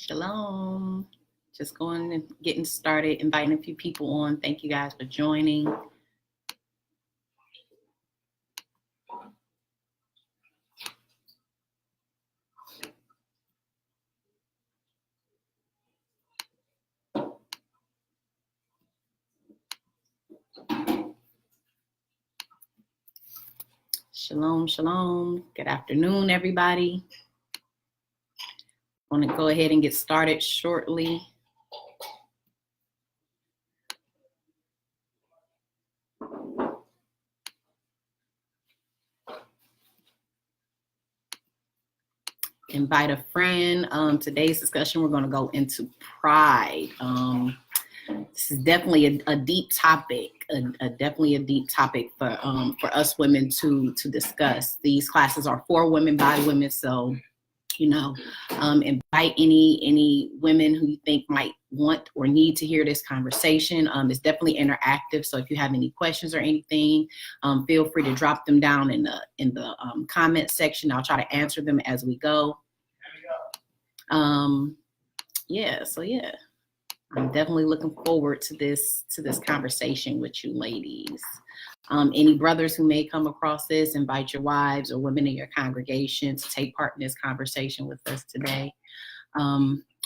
Shalom. Just going and getting started, inviting a few people on. Thank you guys for joining. Shalom, shalom. Good afternoon, everybody. I'm going to go ahead and get started shortly. Invite a friend. Today's discussion, we're going to go into pride. This is definitely a deep topic, definitely a deep topic for us women to discuss. These classes are for women by women, so invite any women who you think might want or need to hear this conversation. It's definitely interactive, so if you have any questions or anything, feel free to drop them down in the comment section. I'll try to answer them as we go. I'm definitely looking forward to this conversation with you ladies. Any brothers who may come across this, invite your wives or women in your congregation to take part in this conversation with us today.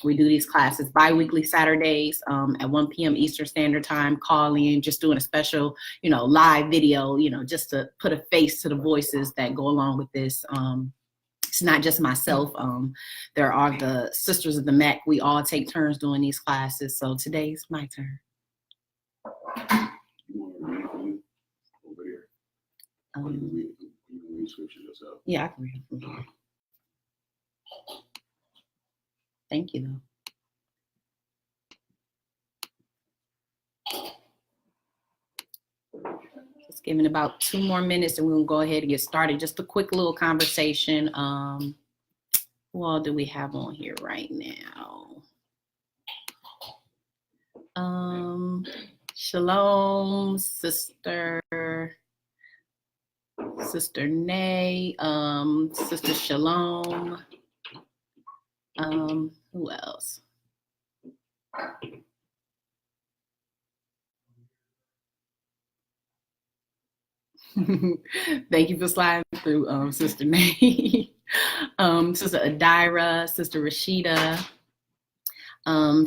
We do these classes bi-weekly Saturdays at 1 p.m. Eastern Standard Time. Call in, just doing a special, live video, just to put a face to the voices that go along with this. It's not just myself. There are the sisters of the MAC. We all take turns doing these classes. So today's my turn. Over here. You can read scripture yourself. Yeah, I can read it from here. Thank you, though. Just giving about 2 more minutes and we'll go ahead and get started. Just a quick little conversation. Who all do we have on here right now? Shalom, Sister Nay, Sister Shalom. Who else? Thank you for sliding through, Sister May. Sister Adira, Sister Rashida,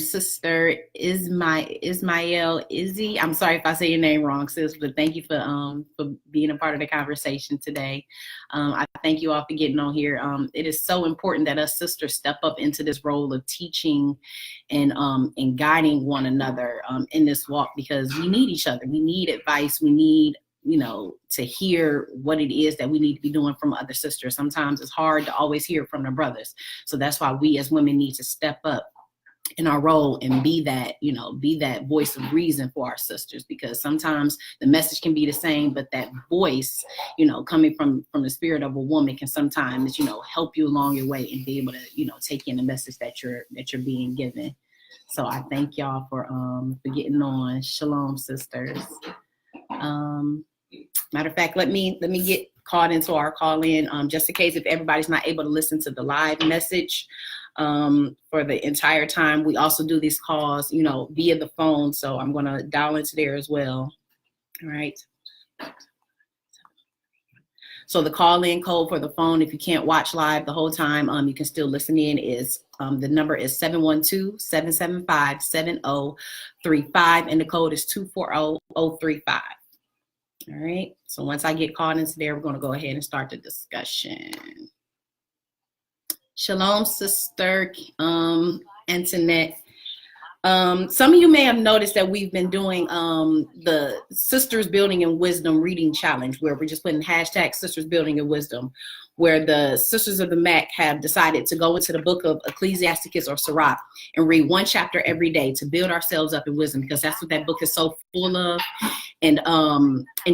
Sister Ismael Izzy. I'm sorry if I say your name wrong, sis, but thank you for being a part of the conversation today. I thank you all for getting on here. It is so important that us sisters step up into this role of teaching and guiding one another in this walk, because we need each other. We need advice. We need to hear what it is that we need to be doing from other sisters. Sometimes it's hard to always hear from the brothers. So that's why we as women need to step up in our role and be that voice of reason for our sisters, because sometimes the message can be the same, but that voice, coming from the spirit of a woman can sometimes, help you along your way and be able to, take in the message that you're being given. So I thank y'all for getting on. Shalom, sisters. Matter of fact, let me get called into our call in, just in case if everybody's not able to listen to the live message for the entire time. We also do these calls, via the phone. So I'm going to dial into there as well. All right. So the call in code for the phone, if you can't watch live the whole time, you can still listen in, is the number is 712-775-7035 and the code is 240035. All right, so once I get called into there, we're going to go ahead and start the discussion. Shalom, Sister Antoinette. Some of you may have noticed that we've been doing the Sisters Building in Wisdom reading challenge, where we're just putting hashtag Sisters Building in Wisdom, where the Sisters of the MAC have decided to go into the book of Ecclesiasticus or Sirach and read 1 chapter every day to build ourselves up in wisdom, because that's what that book is so full of. And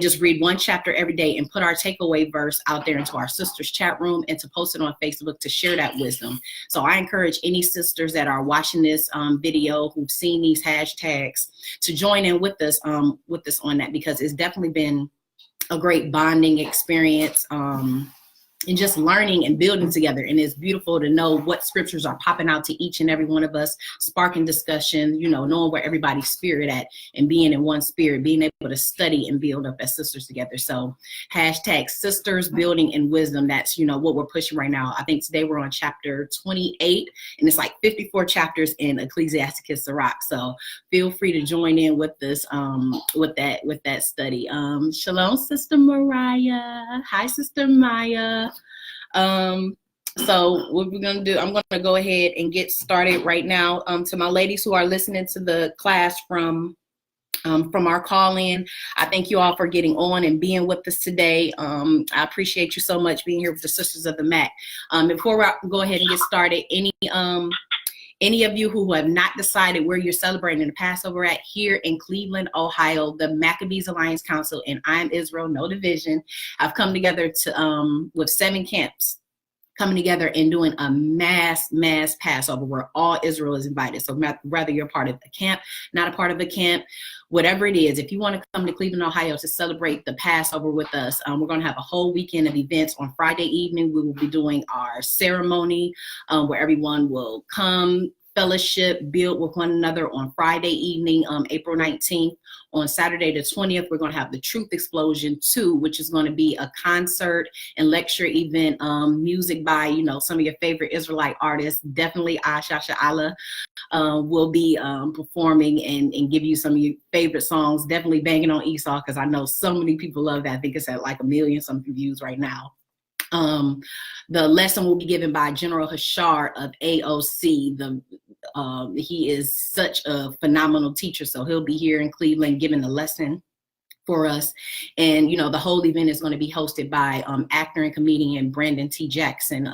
just read 1 chapter every day and put our takeaway verse out there into our sisters chat room and to post it on Facebook to share that wisdom. So I encourage any sisters that are watching this video who've seen these hashtags to join in with us on that, because it's definitely been a great bonding experience. and just learning and building together. And it's beautiful to know what scriptures are popping out to each and every one of us, sparking discussion, you know, knowing where everybody's spirit at and being in one spirit, being able to study and build up as sisters together. So hashtag sisters building in wisdom. That's, you know, what we're pushing right now. I think today we're on chapter 28 and it's like 54 chapters in Ecclesiasticus Sirach. So feel free to join in with this, with that study. Shalom, Sister Mariah. Hi, Sister Maya. So what we're gonna do, I'm gonna go ahead and get started right now. To my ladies who are listening to the class from our call-in, I thank you all for getting on and being with us today. I appreciate you so much being here with the Sisters of the Mac. Before I go ahead and get started, any of you who have not decided where you're celebrating the Passover at here in Cleveland, Ohio, the Maccabees Alliance Council and I Am Israel, No Division, have come together to with 7 camps coming together and doing a mass Passover where all Israel is invited. So whether you're part of the camp, not a part of the camp, whatever it is, if you want to come to Cleveland, Ohio to celebrate the Passover with us, we're going to have a whole weekend of events. On Friday evening, we will be doing our ceremony where everyone will come, fellowship, build with one another on Friday evening, April 19th. On Saturday the 20th, we're going to have the Truth Explosion 2, which is going to be a concert and lecture event, music by, you know, some of your favorite Israelite artists. Definitely Ashasha Allah will be performing and give you some of your favorite songs. Definitely banging on Esau, because I know so many people love that. I think it's at like 1 million something views right now. The lesson will be given by General Hashar of AOC. He is such a phenomenal teacher, so he'll be here in Cleveland giving the lesson for us. And, you know, the whole event is going to be hosted by actor and comedian Brandon T. Jackson,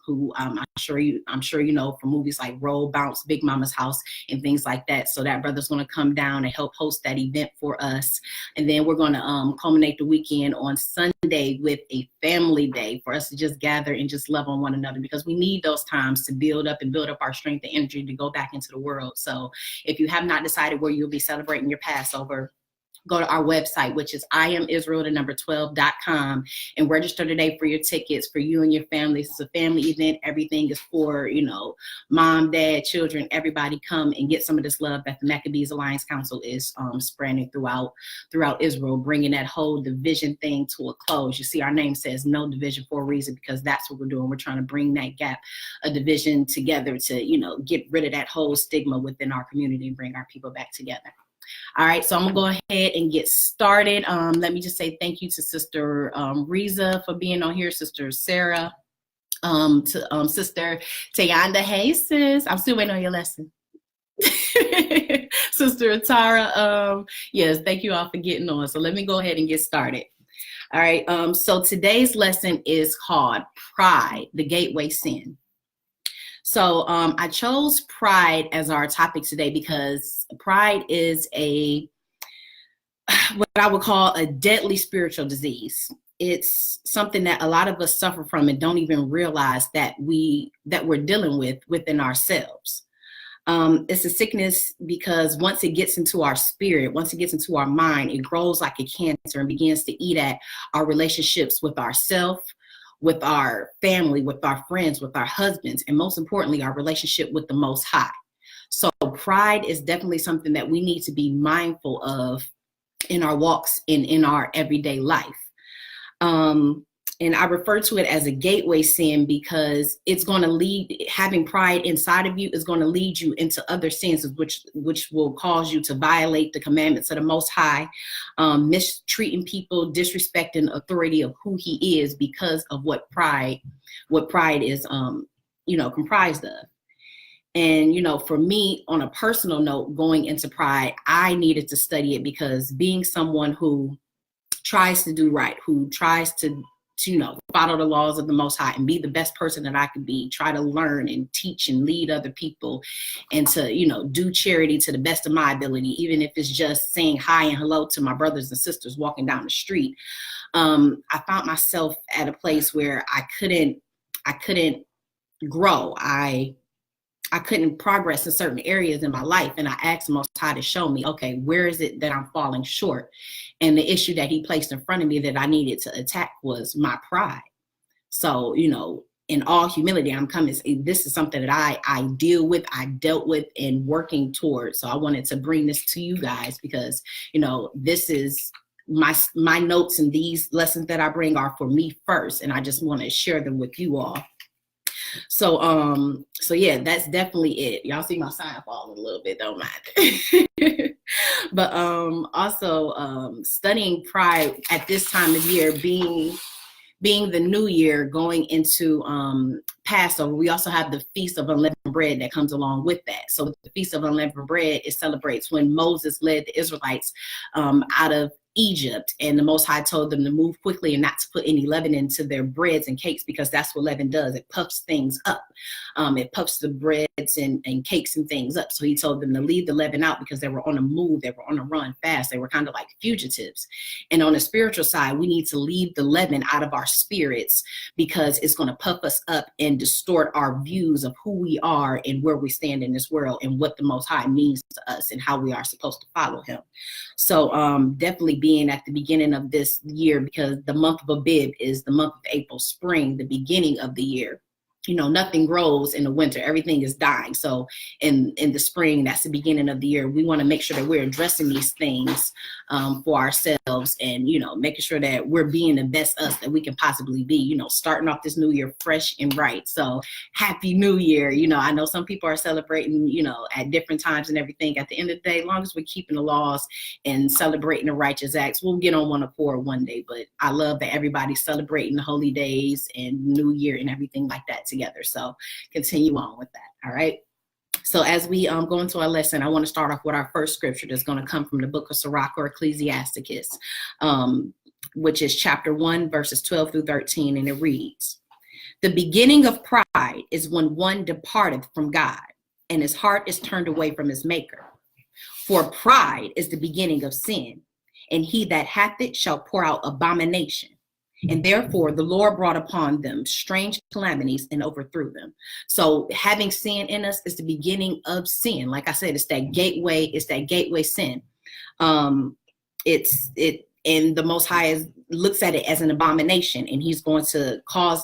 who I'm sure you know from movies like Roll, Bounce, Big Mama's House, and things like that. So that brother's going to come down and help host that event for us. And then we're going to culminate the weekend on Sunday with a family day for us to just gather and just love on one another, because we need those times to build up our strength and energy to go back into the world. So if you have not decided where you'll be celebrating your Passover, go to our website, which is iamisrael12.com, and register today for your tickets for you and your family. It's a family event. Everything is for, you know, mom, dad, children, everybody come and get some of this love that the Maccabees Alliance Council is spreading throughout Israel, bringing that whole division thing to a close. You see, our name says No Division for a reason, because that's what we're doing. We're trying to bring that gap of division together to, you know, get rid of that whole stigma within our community and bring our people back together. All right, so I'm gonna go ahead and get started. Let me just say thank you to Sister Riza for being on here, Sister Sarah, to Sister Tayanda. Hey, sis, I'm still waiting on your lesson. Sister Atara, yes, thank you all for getting on. So let me go ahead and get started. All right, so today's lesson is called Pride, the Gateway Sin. So I chose pride as our topic today because pride is what I would call a deadly spiritual disease. It's something that a lot of us suffer from and don't even realize that we're dealing with within ourselves. It's a sickness because once it gets into our spirit, once it gets into our mind, it grows like a cancer and begins to eat at our relationships with ourselves, with our family, with our friends, with our husbands, and most importantly, our relationship with the Most High. So pride is definitely something that we need to be mindful of in our walks and in our everyday life. And I refer to it as a gateway sin because it's going to lead, having pride inside of you is going to lead you into other sins, which will cause you to violate the commandments of the Most High, mistreating people, disrespecting authority of who He is because of what pride is, comprised of. And, you know, for me, on a personal note, going into pride, I needed to study it because being someone who tries to do right, who tries to follow the laws of the Most High and be the best person that I could be, try to learn and teach and lead other people, and to, do charity to the best of my ability, even if it's just saying hi and hello to my brothers and sisters walking down the street. I found myself at a place where I couldn't grow. I couldn't progress in certain areas in my life. And I asked the Most High to show me, okay, where is it that I'm falling short? And the issue that He placed in front of me that I needed to attack was my pride. So, in all humility, I'm coming. This is something that I dealt with and working towards. So I wanted to bring this to you guys because, this is my notes, and these lessons that I bring are for me first. And I just want to share them with you all. So, yeah, that's definitely it. Y'all see my sign falling a little bit, don't mind. But also studying pride at this time of year, being the new year, going into Passover, we also have the Feast of Unleavened Bread that comes along with that. So the Feast of Unleavened Bread, it celebrates when Moses led the Israelites out of Egypt, and the Most High told them to move quickly and not to put any leaven into their breads and cakes, because that's what leaven does. It puffs things up. It puffs the breads and cakes and things up. So he told them to leave the leaven out because they were on a move. They were on a run fast. They were kind of like fugitives. And on the spiritual side, we need to leave the leaven out of our spirits, because it's going to puff us up and distort our views of who we are and where we stand in this world and what the Most High means to us and how we are supposed to follow him. So definitely being at the beginning of this year, because the month of Abib is the month of April, spring, the beginning of the year. Nothing grows in the winter. Everything is dying. So in the spring, that's the beginning of the year. We want to make sure that we're addressing these things for ourselves, and, making sure that we're being the best us that we can possibly be, starting off this new year fresh and right. So happy new year. I know some people are celebrating, at different times and everything. At the end of the day, as long as we're keeping the laws and celebrating the righteous acts, we'll get on one accord one day. But I love that everybody's celebrating the holy days and new year and everything like that together. So continue on with that. All right. So as we go into our lesson, I want to start off with our first scripture that's going to come from the book of Sirach, or Ecclesiasticus, which is chapter 1, verses 12 through 13. And it reads, "The beginning of pride is when one departeth from God, and his heart is turned away from his maker. For pride is the beginning of sin, and he that hath it shall pour out abomination. And therefore the Lord brought upon them strange calamities and overthrew them." So having sin in us is the beginning of sin. Like I said, it's that gateway sin. And the Most High looks at it as an abomination, and he's going to cause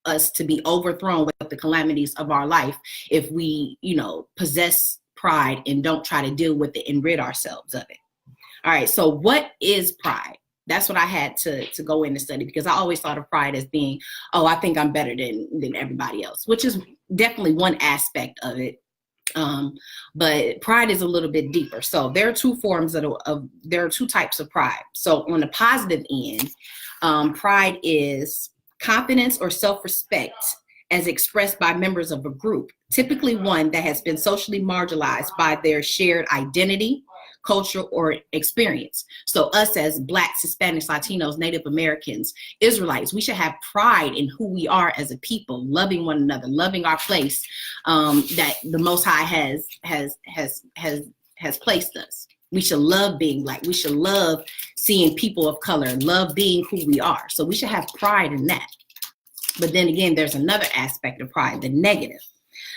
us to be overthrown with the calamities of our life if we, possess pride and don't try to deal with it and rid ourselves of it. All right. So what is pride? That's what I had to go in and study, because I always thought of pride as being, I think I'm better than everybody else, which is definitely one aspect of it. But pride is a little bit deeper. So there are two types of pride. So on the positive end, pride is confidence or self-respect as expressed by members of a group, typically one that has been socially marginalized by their shared identity, culture, or experience. So us as Blacks, Hispanics, Latinos, Native Americans, Israelites, we should have pride in who we are as a people, loving one another, loving our place that the Most High has placed us. We should love being Black. We should love seeing people of color, love being who we are. So we should have pride in that. But then again, there's another aspect of pride, the negative.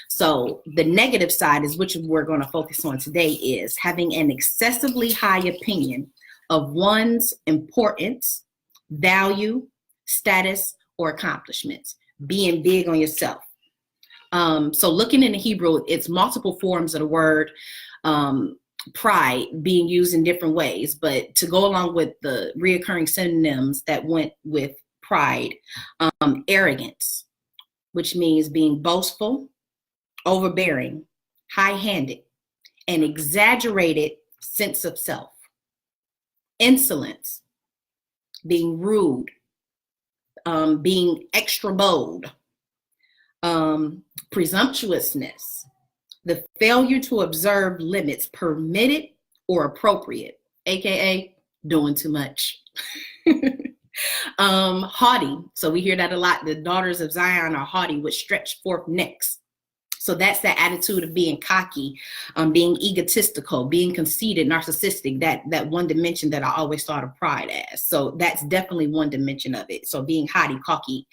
So the negative side is, which we're going to focus on today, is having an excessively high opinion of one's importance, value, status, or accomplishments, being big on yourself. So looking in the Hebrew, it's multiple forms of the word pride being used in different ways, but to go along with the reoccurring synonyms that went with pride, arrogance, which means being boastful, overbearing, high-handed, an exaggerated sense of self. Insolence, being rude, being extra bold. Presumptuousness, the failure to observe limits permitted or appropriate, aka doing too much. Haughty, so we hear that a lot. The daughters of Zion are haughty with stretched forth necks. So that's that attitude of being cocky, being egotistical, being conceited, narcissistic, that one dimension that I always thought of pride as. So that's definitely one dimension of it. So being haughty, cocky,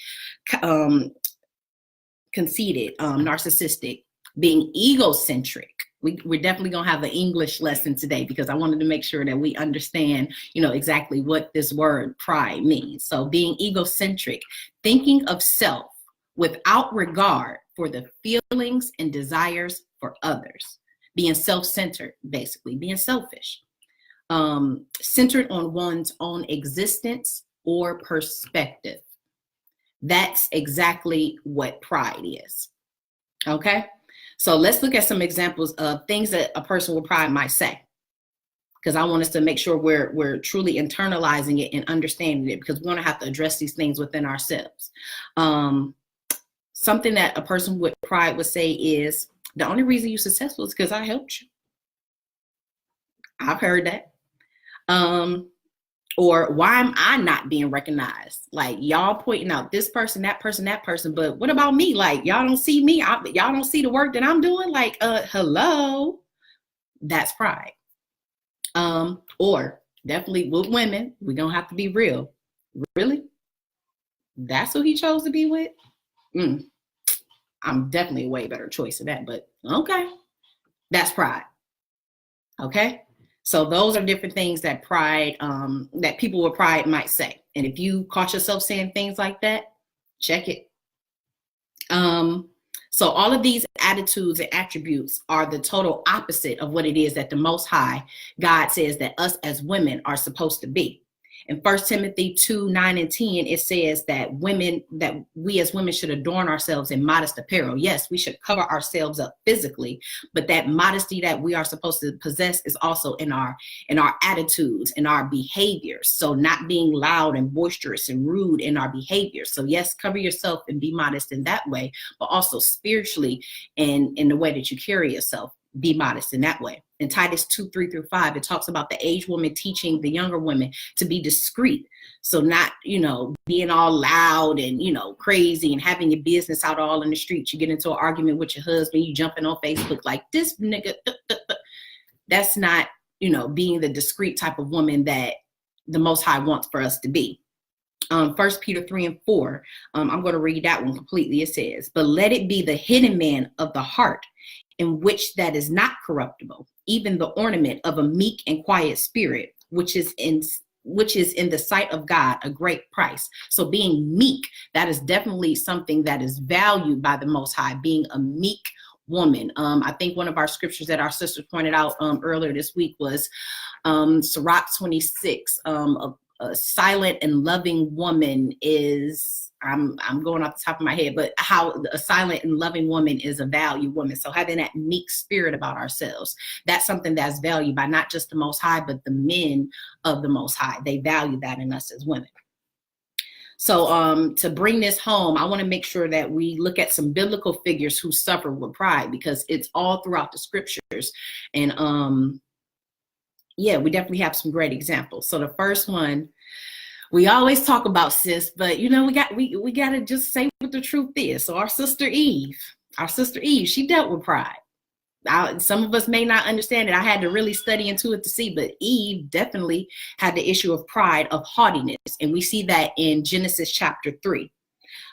conceited, narcissistic, being egocentric, We're definitely going to have an English lesson today because I wanted to make sure that we understand, exactly what this word pride means. So being egocentric, thinking of self without regard for the feelings and desires for others, being self-centered, basically being selfish, centered on one's own existence or perspective. That's exactly what pride is. Okay. So let's look at some examples of things that a person with pride might say, because I want us to make sure we're truly internalizing it and understanding it, because we want to have to address these things within ourselves. Something that a person with pride would say is, the only reason you're successful is because I helped you. I've heard that. Or why am I not being recognized? Like, y'all pointing out this person, that person, that person, but what about me? Like, y'all don't see me. Y'all don't see the work that I'm doing. Like, hello, that's pride. Or definitely with women, we don't have to be real. Really? That's who he chose to be with? I'm definitely a way better choice than that, but okay. That's pride. Okay. So those are different things that pride, that people with pride might say. And if you caught yourself saying things like that, check it. So all of these attitudes and attributes are the total opposite of what it is that the Most High God says that us as women are supposed to be. In 1 Timothy 2:9-10, it says that we as women should adorn ourselves in modest apparel. Yes, we should cover ourselves up physically, but that modesty that we are supposed to possess is also in our attitudes, in our behaviors. So not being loud and boisterous and rude in our behaviors. So yes, cover yourself and be modest in that way, but also spiritually and in the way that you carry yourself. Be modest in that way. In Titus 2:3-5, it talks about the aged woman teaching the younger women to be discreet. So not, being all loud and, crazy and having your business out all in the street. You get into an argument with your husband, you jumping on Facebook like this nigga. That's not, being the discreet type of woman that the Most High wants for us to be. 1 Peter 3:4, I'm going to read that one completely. It says, but let it be the hidden man of the heart, in which that is not corruptible, even the ornament of a meek and quiet spirit, which is in the sight of God a great price. So being meek, that is definitely something that is valued by the Most High, being a meek woman. I think one of our scriptures that our sisters pointed out earlier this week was Sirach 26, a silent and loving woman is, I'm going off the top of my head, but how a silent and loving woman is a valued woman. So having that meek spirit about ourselves, that's something that's valued by not just the Most High, but the men of the Most High. They value that in us as women. So to bring this home, I want to make sure that we look at some biblical figures who suffer with pride, because it's all throughout the scriptures. And yeah, we definitely have some great examples. So the first one, we always talk about, sis, but we got to just say what the truth is. So our sister Eve, she dealt with pride. Some of us may not understand it. I had to really study into it to see, but Eve definitely had the issue of pride, of haughtiness. And we see that in Genesis chapter 3.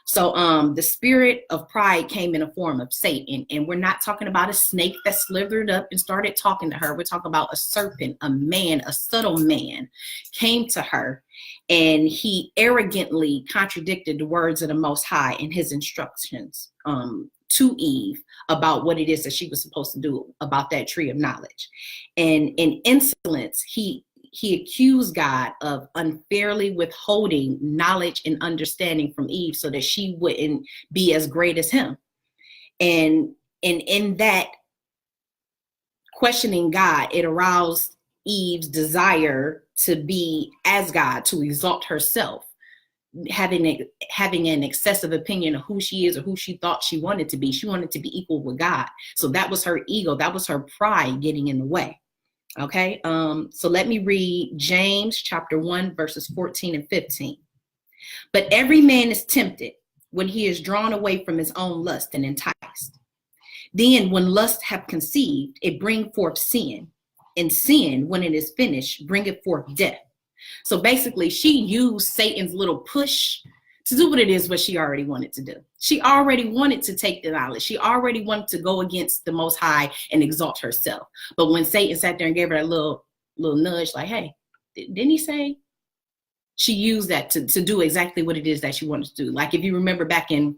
So the spirit of pride came in a form of Satan. And we're not talking about a snake that slithered up and started talking to her. We're talking about a serpent, a man, a subtle man came to her, and he arrogantly contradicted the words of the Most High in his instructions to Eve about what it is that she was supposed to do about that tree of knowledge. And in insolence, he accused God of unfairly withholding knowledge and understanding from Eve so that she wouldn't be as great as him. And in that questioning God, it aroused Eve's desire to be as God, to exalt herself, having an excessive opinion of who she is or who she thought she wanted to be. She wanted to be equal with God. So that was her ego. That was her pride getting in the way. Okay, so let me read James chapter 1, verses 14 and 15. But every man is tempted when he is drawn away from his own lust and enticed. Then when lust hath conceived, it bring forth sin. And sin, when it is finished, bringeth forth death. So basically, she used Satan's little push to do what it is what she already wanted to do. She already wanted to take the knowledge. She already wanted to go against the Most High and exalt herself. But when Satan sat there and gave her a little nudge, like, hey, didn't he say? She used that to do exactly what it is that she wanted to do. Like if you remember back in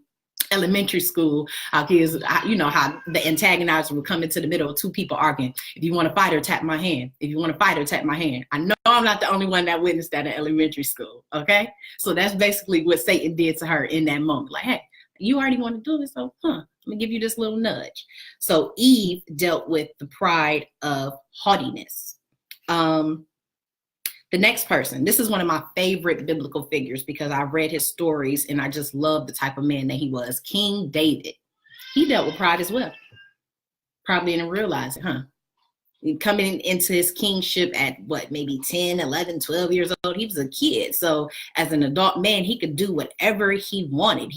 elementary school, how kids, you know, how the antagonizer would come into the middle of two people arguing. If you want to fight her, tap my hand. If you want to fight her, tap my hand. I know I'm not the only one that witnessed that in elementary school. Okay. So that's basically what Satan did to her in that moment. Like, hey, you already want to do it. So, I'm going to give you this little nudge. So Eve dealt with the pride of haughtiness. The next person, this is one of my favorite biblical figures because I read his stories and I just love the type of man that he was. King David. He dealt with pride as well. Probably didn't realize it, Coming into his kingship at maybe 10, 11, 12 years old. He was a kid. So as an adult man, he could do whatever he wanted.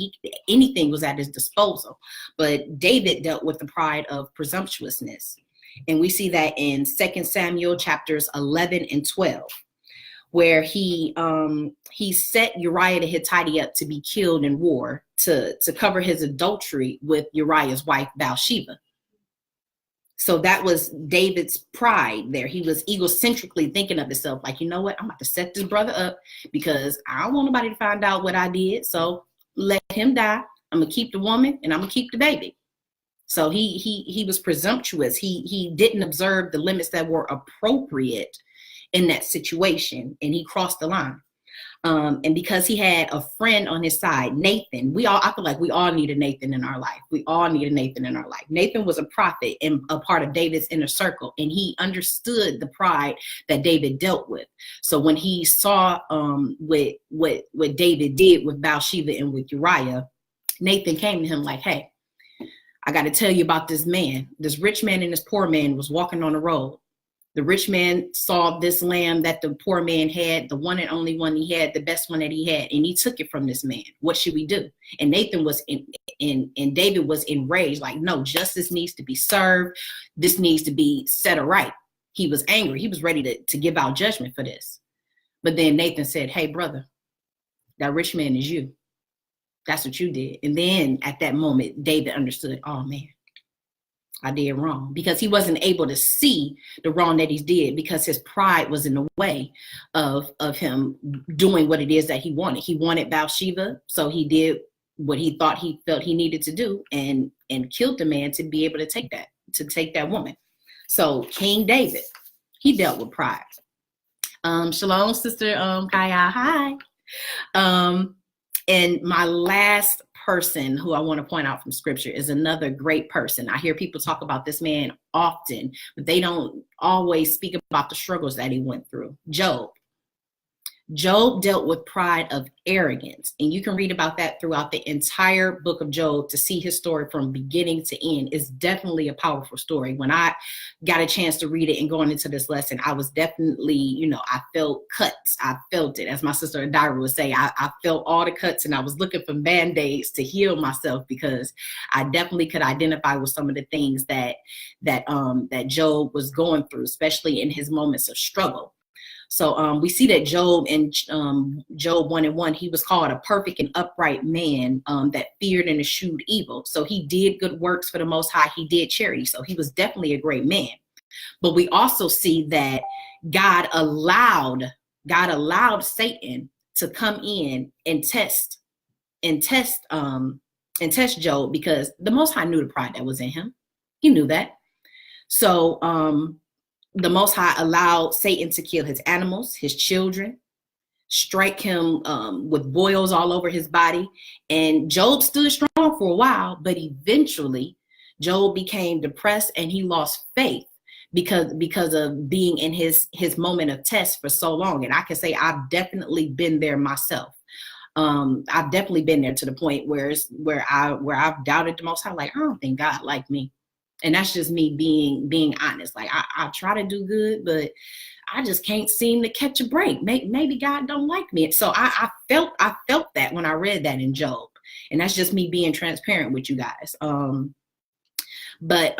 Anything was at his disposal. But David dealt with the pride of presumptuousness. And we see that in 2 Samuel chapters 11 and 12. Where he set Uriah the Hittite up to be killed in war to cover his adultery with Uriah's wife Bathsheba. So that was David's pride there. He was egocentrically thinking of himself, like, you know what, I'm about to set this brother up because I don't want nobody to find out what I did. So let him die. I'm gonna keep the woman and I'm gonna keep the baby. So he was presumptuous. He didn't observe the limits that were appropriate in that situation, and he crossed the line. And because he had a friend on his side, Nathan, I feel like we all need a Nathan in our life. We all need a Nathan in our life. Nathan was a prophet and a part of David's inner circle, and he understood the pride that David dealt with. So when he saw what David did with Bathsheba and with Uriah, Nathan came to him like, hey, I got to tell you about this man. This rich man and this poor man was walking on the road. The rich man saw this lamb that the poor man had, the one and only one he had, the best one that he had, and he took it from this man. What should we do? And Nathan was and David was enraged, like, no, justice needs to be served. This needs to be set aright. He was angry. He was ready to give out judgment for this. But then Nathan said, hey, brother, that rich man is you. That's what you did. And then at that moment, David understood, oh, man, I did wrong, because he wasn't able to see the wrong that he did because his pride was in the way of him doing what it is that he wanted. He wanted Bathsheba, so he did what he thought he felt he needed to do and killed the man to be able to take that woman. So King David, he dealt with pride. Shalom, Sister Kaya. Hi. And my last person who I want to point out from scripture is another great person. I hear people talk about this man often, but they don't always speak about the struggles that he went through. Job. Job dealt with pride of arrogance, and you can read about that throughout the entire book of Job to see his story from beginning to end. It's definitely a powerful story. When I got a chance to read it and going into this lesson, I was definitely, I felt cuts. I felt it. As my sister Adira would say, I felt all the cuts, and I was looking for band-aids to heal myself because I definitely could identify with some of the things that Job was going through, especially in his moments of struggle. So we see that Job in Job 1:1, he was called a perfect and upright man that feared and eschewed evil. So he did good works for the Most High. He did charity. So he was definitely a great man. But we also see that God allowed Satan to come in and test Job, because the Most High knew the pride that was in him. He knew that. So the Most High allowed Satan to kill his animals, his children, strike him with boils all over his body. And Job stood strong for a while, but eventually Job became depressed and he lost faith because of being in his moment of test for so long. And I can say I've definitely been there myself. I've definitely been there to the point where I've doubted the Most High, like, I don't think God liked me. And that's just me being honest. Like I try to do good, but I just can't seem to catch a break. Maybe God don't like me. So I felt that when I read that in Job, and that's just me being transparent with you guys. But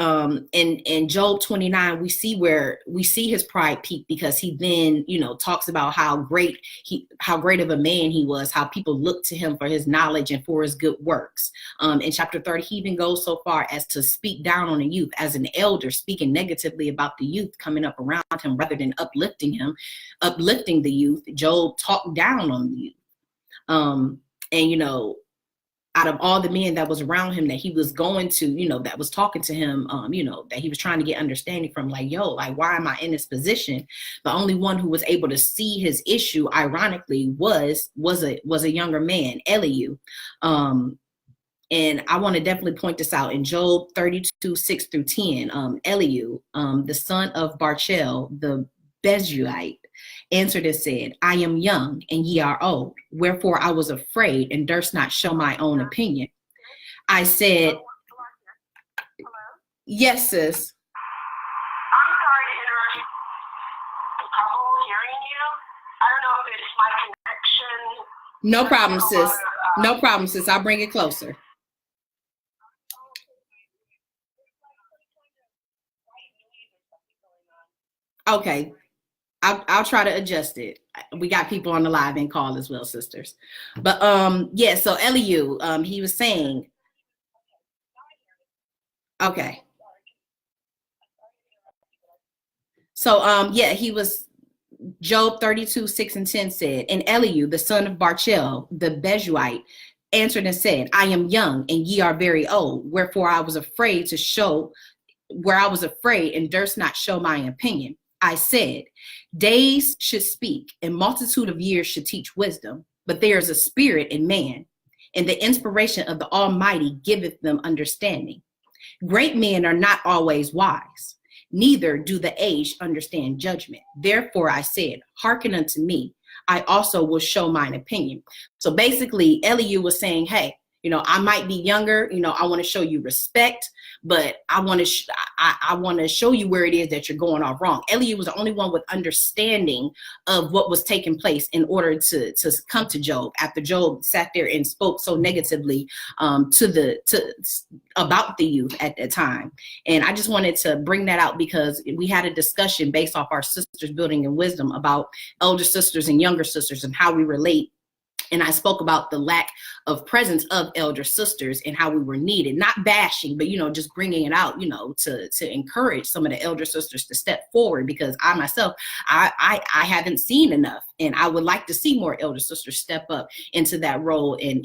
in Job 29, we see his pride peak, because he then, talks about how great of a man he was, how people looked to him for his knowledge and for his good works. In chapter 30, he even goes so far as to speak down on the youth, as an elder speaking negatively about the youth coming up around him rather than uplifting the youth. Job talked down on the youth. And out of all the men that was around him that he was going to, that was talking to him, that he was trying to get understanding from, like, why am I in this position? The only one who was able to see his issue, ironically, was a younger man, Elihu. And I want to definitely point this out in Job 32, 6 through 10. Elihu, the son of Barchel, the Bezuite, answered and said, I am young and ye are old. Wherefore I was afraid and durst not show my own opinion. I said, yes, sis. I'm sorry to interrupt you. Trouble hearing you. I don't know if it's my connection. No problem, sis. No problem, sis. I'll bring it closer. Okay. I'll try to adjust it. We got people on the live and call as well, sisters. But yeah, so Elihu, he was saying, okay. So yeah, he was, Job 32, 6 and 10 said, and Elihu, the son of Barchel, the Bezuite, answered and said, I am young and ye are very old. Wherefore I was afraid and durst not show my opinion. I said, days should speak and multitude of years should teach wisdom, but there is a spirit in man, and the inspiration of the Almighty giveth them understanding. Great men are not always wise, neither do the aged understand judgment. Therefore I said, hearken unto me, I also will show mine opinion. So basically, Elihu was saying, hey, I might be younger, I want to show you respect, but I want to show you where it is that you're going off wrong. Elihu was the only one with understanding of what was taking place in order to come to Job after Job sat there and spoke so negatively about the youth at that time. And I just wanted to bring that out because we had a discussion based off our sisters building in wisdom about elder sisters and younger sisters and how we relate. And I spoke about the lack of presence of elder sisters and how we were needed, not bashing, but, just bringing it out, to encourage some of the elder sisters to step forward, because I myself, I haven't seen enough, and I would like to see more elder sisters step up into that role and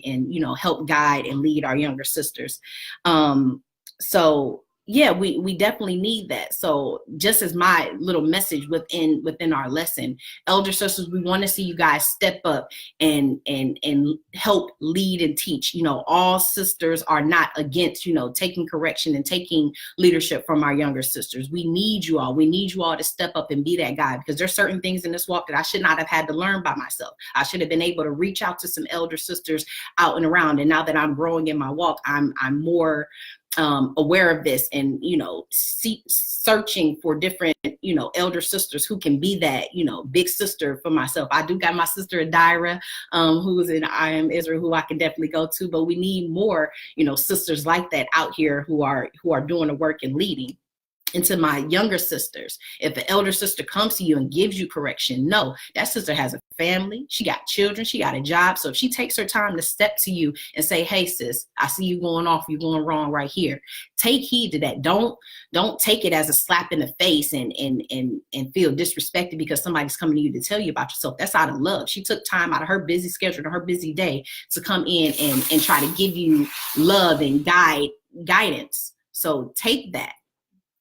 help guide and lead our younger sisters. So yeah, we definitely need that. So just as my little message within our lesson, elder sisters, we want to see you guys step up and help lead and teach. All sisters are not against, taking correction and taking leadership from our younger sisters. We need you all. We need you all to step up and be that guy, because there's certain things in this walk that I should not have had to learn by myself. I should have been able to reach out to some elder sisters out and around. And now that I'm growing in my walk, I'm more aware of this and, searching for different, elder sisters who can be that, big sister for myself. I do got my sister Adira, who's in I Am Israel, who I can definitely go to, but we need more, sisters like that out here who are doing the work and leading. And to my younger sisters, if the elder sister comes to you and gives you correction, no, that sister has a family, she got children, she got a job. So if she takes her time to step to you and say, hey, sis, I see you going off, you're going wrong right here. Take heed to that. Don't take it as a slap in the face and feel disrespected because somebody's coming to you to tell you about yourself. That's out of love. She took time out of her busy schedule and her busy day to come in and try to give you love and guidance. So take that.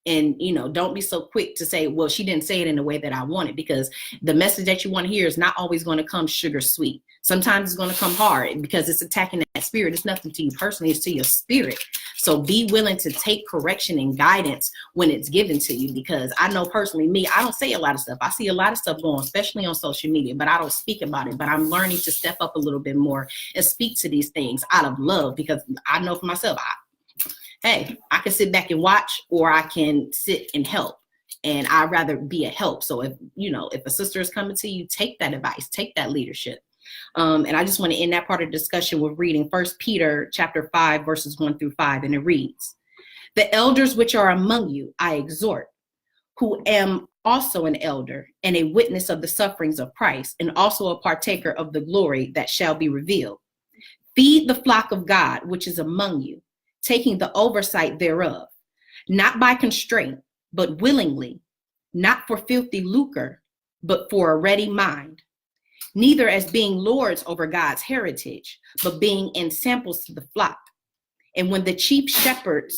And, don't be so quick to say, well, she didn't say it in the way that I wanted, because the message that you want to hear is not always going to come sugar sweet. Sometimes it's going to come hard because it's attacking that spirit. It's nothing to you personally, it's to your spirit. So be willing to take correction and guidance when it's given to you, because I know personally me, I don't say a lot of stuff. I see a lot of stuff going, especially on social media, but I don't speak about it. But I'm learning to step up a little bit more and speak to these things out of love, because I know for myself, hey, I can sit back and watch, or I can sit and help. And I'd rather be a help. So if a sister is coming to you, take that advice, take that leadership. And I just want to end that part of the discussion with reading 1 Peter chapter 5, verses 1 through 5. And it reads, The elders which are among you, I exhort, who am also an elder and a witness of the sufferings of Christ, and also a partaker of the glory that shall be revealed. Feed the flock of God, which is among you, taking the oversight thereof, not by constraint, but willingly, not for filthy lucre, but for a ready mind, neither as being lords over God's heritage, but being ensamples to the flock. And when the chief shepherd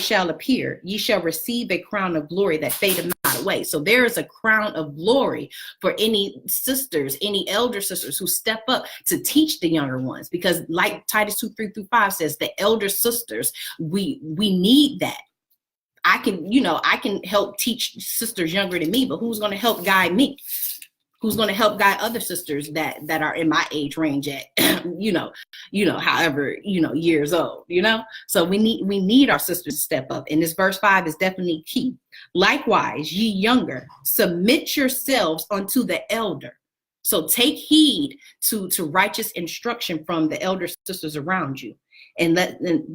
shall appear, ye shall receive a crown of glory that fadeth not away. So there is a crown of glory for any sisters, any elder sisters who step up to teach the younger ones, because like Titus 2:3-5 says, the elder sisters, we need that. I can help teach sisters younger than me, but who's going to help guide me? Who's going to help guide other sisters that are in my age range at, however, years old, So we need our sisters to step up. And this verse 5 is definitely key. Likewise, ye younger, submit yourselves unto the elder. So take heed to righteous instruction from the elder sisters around you. And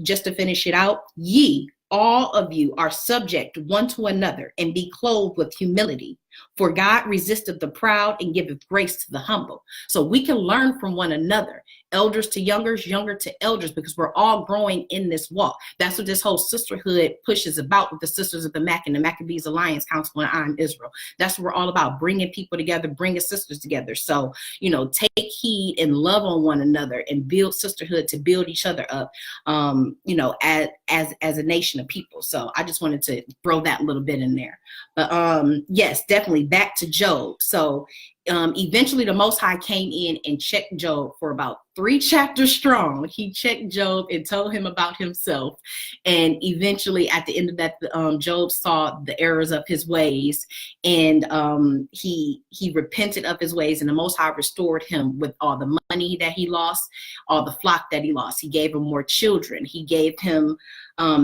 just to finish it out, ye, all of you, are subject one to another, and be clothed with humility. For God resisteth the proud and giveth grace to the humble. So we can learn from one another, elders to youngers, younger to elders, because we're all growing in this walk. That's what this whole sisterhood push is about, with the Sisters of the Mac and the Maccabees Alliance Council and I'm Israel. That's what we're all about, bringing people together, bringing sisters together. So, take heed and love on one another and build sisterhood to build each other up, as a nation of people. So I just wanted to throw that little bit in there. But yes, definitely back to Job. So eventually the Most High came in and checked Job for about 3 chapters strong. He checked Job and told him about himself. And eventually at the end of that, Job saw the errors of his ways, and he repented of his ways, and the Most High restored him with all the money that he lost, all the flock that he lost. He gave him more children. He gave him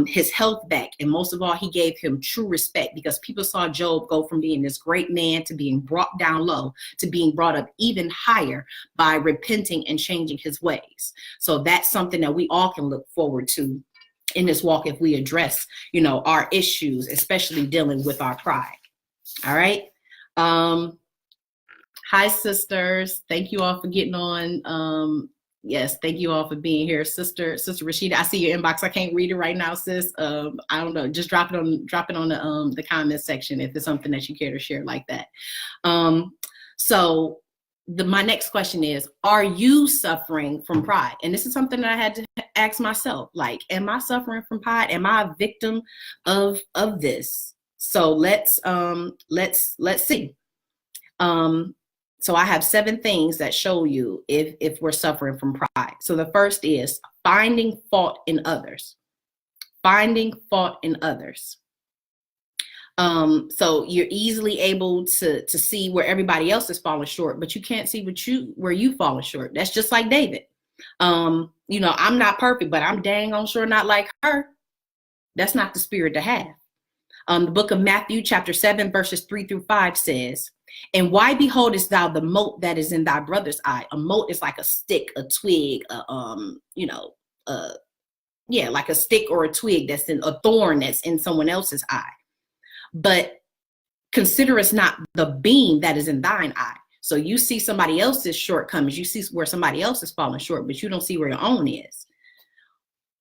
his health back. And most of all, he gave him true respect, because people saw Job go from being this great man to being brought down low to being brought up even higher by repenting and changing his ways. So that's something that we all can look forward to in this walk if we address, our issues, especially dealing with our pride. All right. Hi, sisters. Thank you all for getting on. Yes, thank you all for being here. Sister Rashida, I see your inbox. I can't read it right now, sis. I don't know. Just drop it on the comment section if it's something that you care to share like that. So my next question is, are you suffering from pride? And this is something that I had to ask myself. Like, am I suffering from pride? Am I a victim of this? So let's see. So I have 7 things that show you if we're suffering from pride. So the first is finding fault in others. Finding fault in others. So you're easily able to see where everybody else is falling short, but you can't see where you falling short. That's just like David. I'm not perfect, but I'm dang on sure not like her. That's not the spirit to have. The book of Matthew, chapter 7, verses 3-5 says, and why beholdest thou the mote that is in thy brother's eye? A mote is like a stick, a twig, like a stick or a twig that's in a thorn that's in someone else's eye. But considerest not the beam that is in thine eye. So you see somebody else's shortcomings, you see where somebody else is falling short, but you don't see where your own is.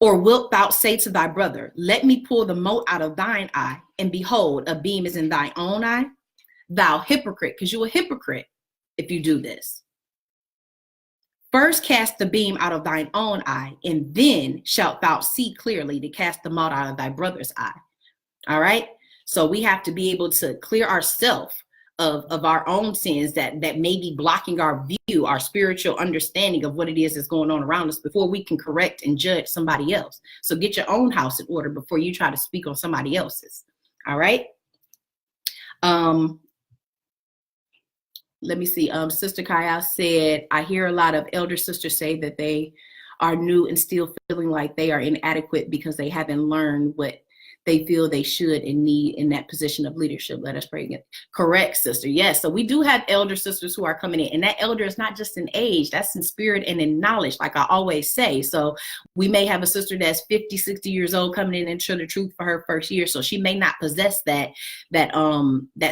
Or wilt thou say to thy brother, let me pull the mote out of thine eye, and behold, a beam is in thine own eye? Thou hypocrite, because you're a hypocrite if you do this. First cast the beam out of thine own eye, and then shalt thou see clearly to cast the mote out of thy brother's eye. All right? So we have to be able to clear ourselves of our own sins that may be blocking our view, our spiritual understanding of what it is that's going on around us before we can correct and judge somebody else. So get your own house in order before you try to speak on somebody else's. All right. Let me see. Sister Kaya said, I hear a lot of elder sisters say that they are new and still feeling like they are inadequate because they haven't learned what they feel they should and need in that position of leadership. Let us pray again. Correct, sister. Yes. So we do have elder sisters who are coming in, and that elder is not just in age, that's in spirit and in knowledge, like I always say. So we may have a sister that's 50, 60 years old coming in and share the truth for her first year. So she may not possess that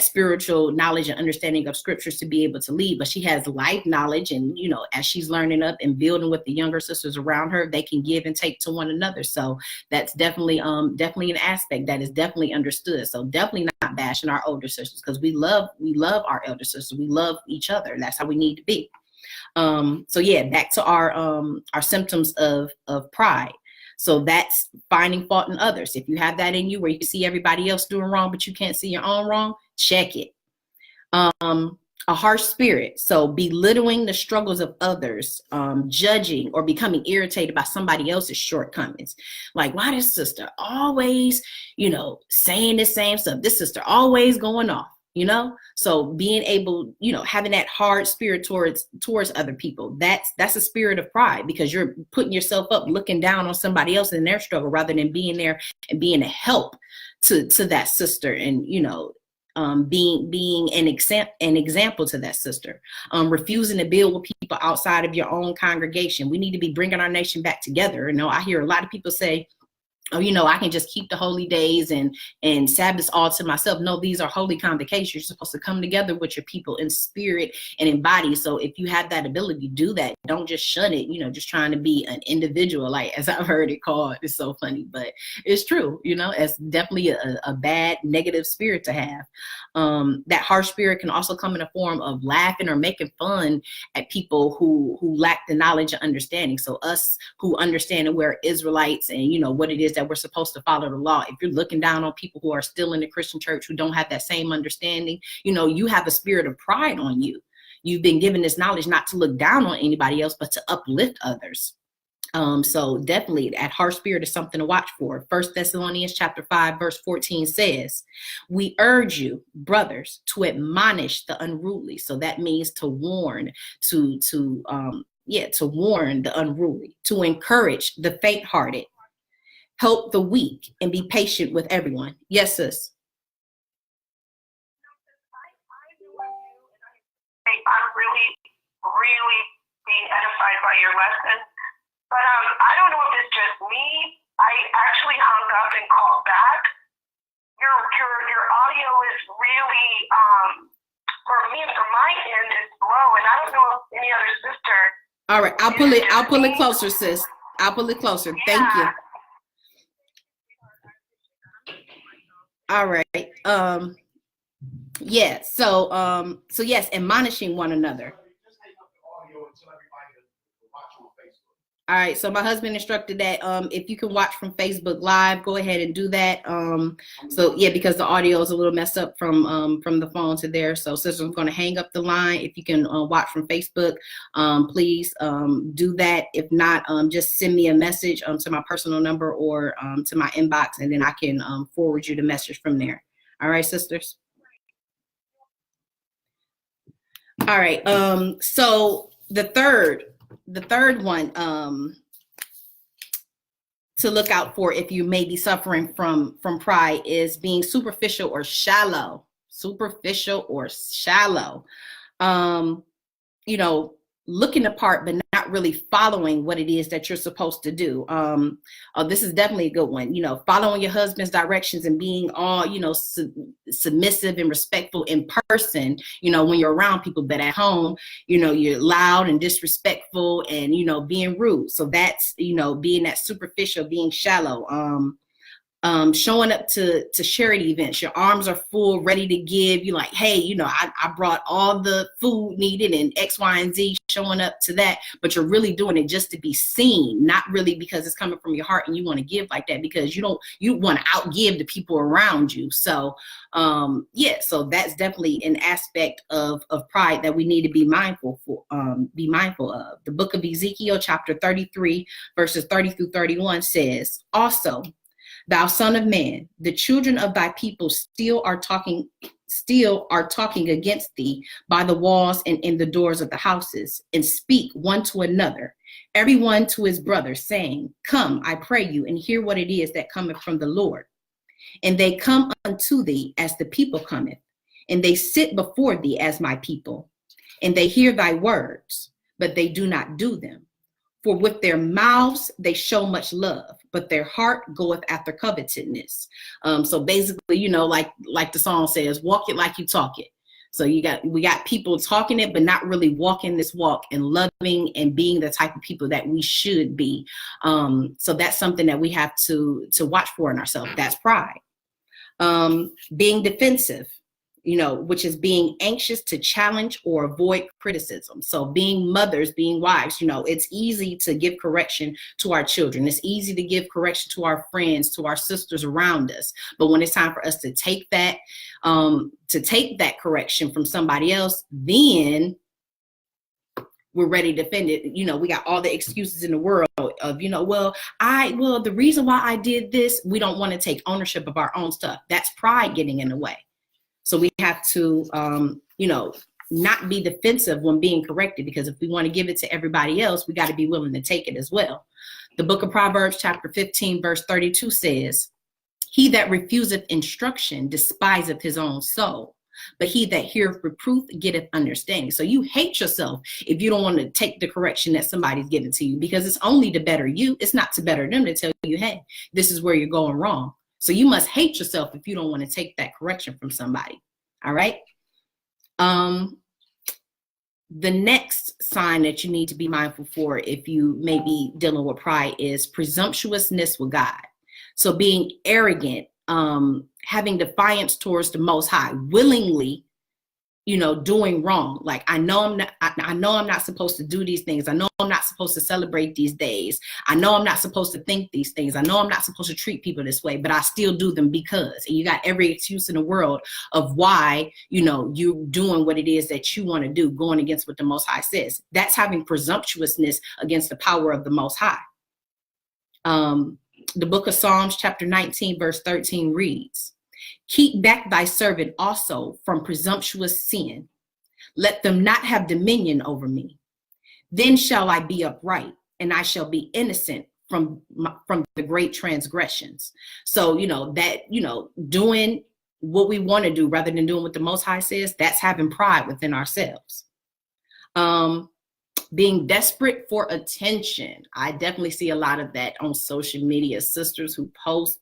spiritual knowledge and understanding of scriptures to be able to lead, but she has life knowledge. And, you know, as she's learning up and building with the younger sisters around her, they can give and take to one another. So that's definitely an aspect that is definitely understood. So definitely not bashing our older sisters, because we love our elder sisters. We love each other. That's how we need to be. So yeah, back to our symptoms of pride. So that's finding fault in others. If you have that in you where you see everybody else doing wrong, but you can't see your own wrong, check it. A harsh spirit. So belittling the struggles of others, judging or becoming irritated by somebody else's shortcomings. Like, why this sister always, you know, saying the same stuff? This sister always going off, you know? So being able, you know, having that hard spirit towards other people, that's a spirit of pride, because you're putting yourself up, looking down on somebody else in their struggle rather than being there and being a help to that sister, and, you know, being an example to that sister. Refusing to build with people outside of your own congregation. We need to be bringing our nation back together. You know, I hear a lot of people say, oh, you know, I can just keep the holy days and Sabbaths all to myself. No, these are holy convocations. You're supposed to come together with your people in spirit and in body. So if you have that ability, do that. Don't just shun it, you know, just trying to be an individual, like, as I've heard it called. It's so funny, but it's true. You know, it's definitely a bad, negative spirit to have. That harsh spirit can also come in a form of laughing or making fun at people who lack the knowledge and understanding. So us who understand that we're Israelites and, you know, what it is that we're supposed to follow the law. If you're looking down on people who are still in the Christian church who don't have that same understanding, you know, you have a spirit of pride on you. You've been given this knowledge not to look down on anybody else, but to uplift others. So definitely that harsh spirit is something to watch for. 1 Thessalonians chapter 5, verse 14 says, we urge you, brothers, to admonish the unruly. So that means to warn, to warn the unruly, to encourage the faint-hearted, help the weak, and be patient with everyone. Yes, sis. I'm really, really being edified by your lesson. But I don't know if it's just me. I actually hung up and called back. Your audio is really, for me, from my end, is low, and I don't know if any other sister. All right, I'll pull it closer, sis. I'll pull it closer. Yeah. Thank you. All right. Yeah. So yes, admonishing one another. All right. So my husband instructed that if you can watch from Facebook Live, go ahead and do that. So yeah, because the audio is a little messed up from the phone to there. So sister, I'm going to hang up the line. If you can watch from Facebook, please do that. If not, just send me a message to my personal number or to my inbox, and then I can forward you the message from there. All right, sisters. All right. So the third one to look out for if you may be suffering from pride is being superficial or shallow. You know, looking the part, but not really following what it is that you're supposed to do. This is definitely a good one. You know, following your husband's directions and being all, you know, submissive and respectful in person, you know, when you're around people, but at home, you know, you're loud and disrespectful and, you know, being rude. So that's, you know, being that superficial, being shallow. Showing up to charity events, your arms are full, ready to give. You like, hey, you know, I brought all the food needed and X, Y, and Z, showing up to that, but you're really doing it just to be seen, not really because it's coming from your heart and you want to give like that, because you want to outgive the people around you. So yeah, so that's definitely an aspect of pride that we need to be mindful of. The book of Ezekiel chapter 33 verses 30 through 31 says, also, thou son of man, the children of thy people still are talking against thee by the walls and in the doors of the houses, and speak one to another, every one to his brother, saying, come, I pray you, and hear what it is that cometh from the Lord. And they come unto thee as the people cometh, and they sit before thee as my people, and they hear thy words, but they do not do them. For with their mouths they show much love, but their heart goeth after covetousness. So basically, you know, like the song says, walk it like you talk it. So we got people talking it, but not really walking this walk and loving and being the type of people that we should be. So that's something that we have to watch for in ourselves. That's pride. Being defensive, you know, which is being anxious to challenge or avoid criticism. So being mothers, being wives, you know, it's easy to give correction to our children. It's easy to give correction to our friends, to our sisters around us. But when it's time for us to take that correction from somebody else, then we're ready to defend it. You know, we got all the excuses in the world of, you know, well, the reason why I did this, we don't want to take ownership of our own stuff. That's pride getting in the way. So we have to, you know, not be defensive when being corrected, because if we want to give it to everybody else, we got to be willing to take it as well. The book of Proverbs, chapter 15, verse 32 says, he that refuseth instruction despiseth his own soul, but he that heareth reproof getteth understanding. So you hate yourself if you don't want to take the correction that somebody's giving to you, because it's only to better you. It's not to better them to tell you, hey, this is where you're going wrong. So you must hate yourself if you don't want to take that correction from somebody. All right. The next sign that you need to be mindful for if you may be dealing with pride is presumptuousness with God. So being arrogant, having defiance towards the Most High, willingly, you know, doing wrong. Like, I know I'm not supposed to do these things. I know I'm not supposed to celebrate these days. I know I'm not supposed to think these things. I know I'm not supposed to treat people this way, but I still do them because, and you got every excuse in the world of why, you know, you're doing what it is that you want to do, going against what the Most High says. That's having presumptuousness against the power of the Most High. The book of Psalms, chapter 19, verse 13 reads, keep back thy servant also from presumptuous sin. Let them not have dominion over me. Then shall I be upright, and I shall be innocent from the great transgressions. So, you know, that, you know, doing what we want to do rather than doing what the Most High says, that's having pride within ourselves. Being desperate for attention. I definitely see a lot of that on social media. Sisters who post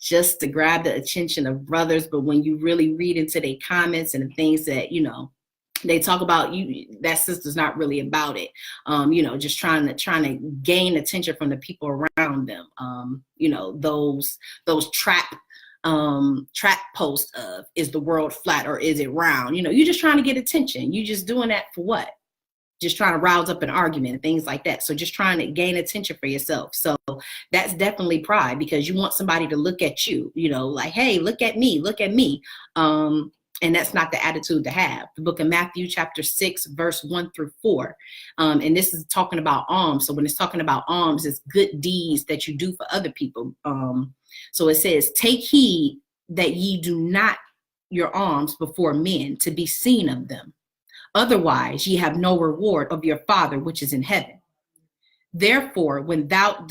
just to grab the attention of brothers. But when you really read into their comments and the things that, you know, they talk about, you, that sister's not really about it. You know, just trying to gain attention from the people around them. You know, those trap posts of, is the world flat or is it round? You know, you're just trying to get attention. You just doing that for what? Just trying to rouse up an argument and things like that. So just trying to gain attention for yourself. So that's definitely pride, because you want somebody to look at you, you know, like, hey, look at me, look at me. And that's not the attitude to have. The book of Matthew, chapter 6, verse 1-4. And this is talking about alms. So when it's talking about alms, it's good deeds that you do for other people. So it says, take heed that ye do not your alms before men to be seen of them. Otherwise, ye have no reward of your Father which is in heaven. Therefore, when thou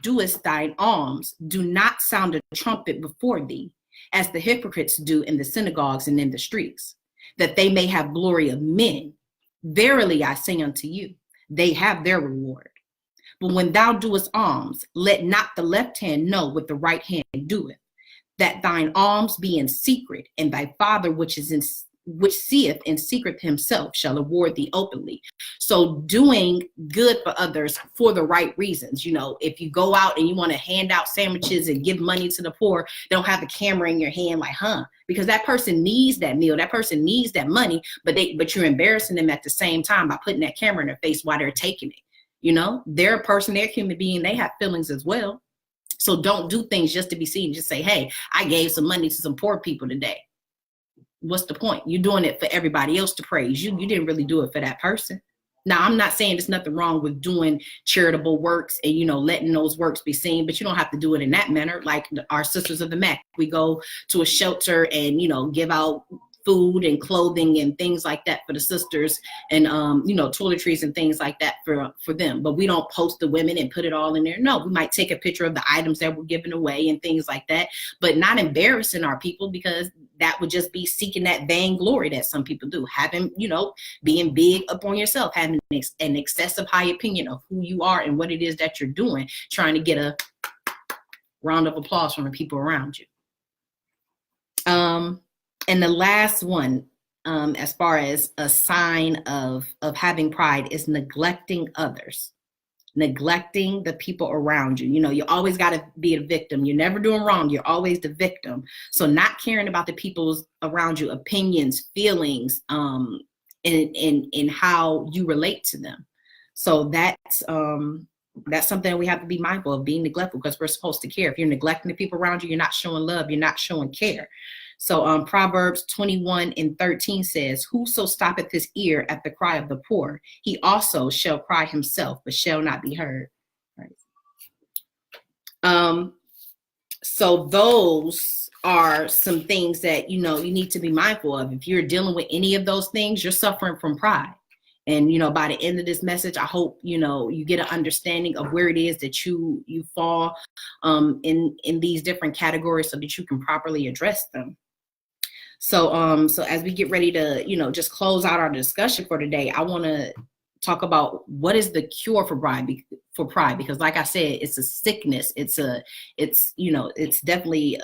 doest thine alms, do not sound a trumpet before thee, as the hypocrites do in the synagogues and in the streets, that they may have glory of men. Verily I say unto you, they have their reward. But when thou doest alms, let not the left hand know what the right hand doeth, that thine alms be in secret, and thy Father which seeth in secret himself shall reward thee openly. So doing good for others for the right reasons. You know, if you go out and you want to hand out sandwiches and give money to the poor, don't have the camera in your hand like, because that person needs that meal, that person needs that money, but you're embarrassing them at the same time by putting that camera in their face while they're taking it. You know, they're a person, they're a human being, they have feelings as well. So don't do things just to be seen. Just say, hey, I gave some money to some poor people today. What's the point? You're doing it for everybody else to praise. You didn't really do it for that person. Now, I'm not saying there's nothing wrong with doing charitable works and, you know, letting those works be seen, but you don't have to do it in that manner. Like our Sisters of the Mac, we go to a shelter and, you know, give out food and clothing and things like that for the sisters, and toiletries and things like that for them. But we don't post the women and put it all in there. No, we might take a picture of the items that we're giving away and things like that, but not embarrassing our people, because that would just be seeking that vainglory that some people do, having, being big up on yourself, having an excessive high opinion of who you are and what it is that you're doing, trying to get a round of applause from the people around you. And the last one, as far as a sign of having pride, is neglecting others, neglecting the people around you. You always got to be a victim. You're never doing wrong. You're always the victim. So not caring about the people's around you, opinions, feelings, in how you relate to them. So that's something we have to be mindful of, being neglectful, because we're supposed to care. If you're neglecting the people around you, you're not showing love. You're not showing care. So Proverbs 21:13 says, whoso stoppeth his ear at the cry of the poor, he also shall cry himself, but shall not be heard. Right. So those are some things that, you need to be mindful of. If you're dealing with any of those things, you're suffering from pride. And, by the end of this message, I hope, you get an understanding of where it is that you fall in these different categories, so that you can properly address them. So as we get ready to, just close out our discussion for today, I want to talk about what is the cure for pride, because like I said, it's a sickness. It's definitely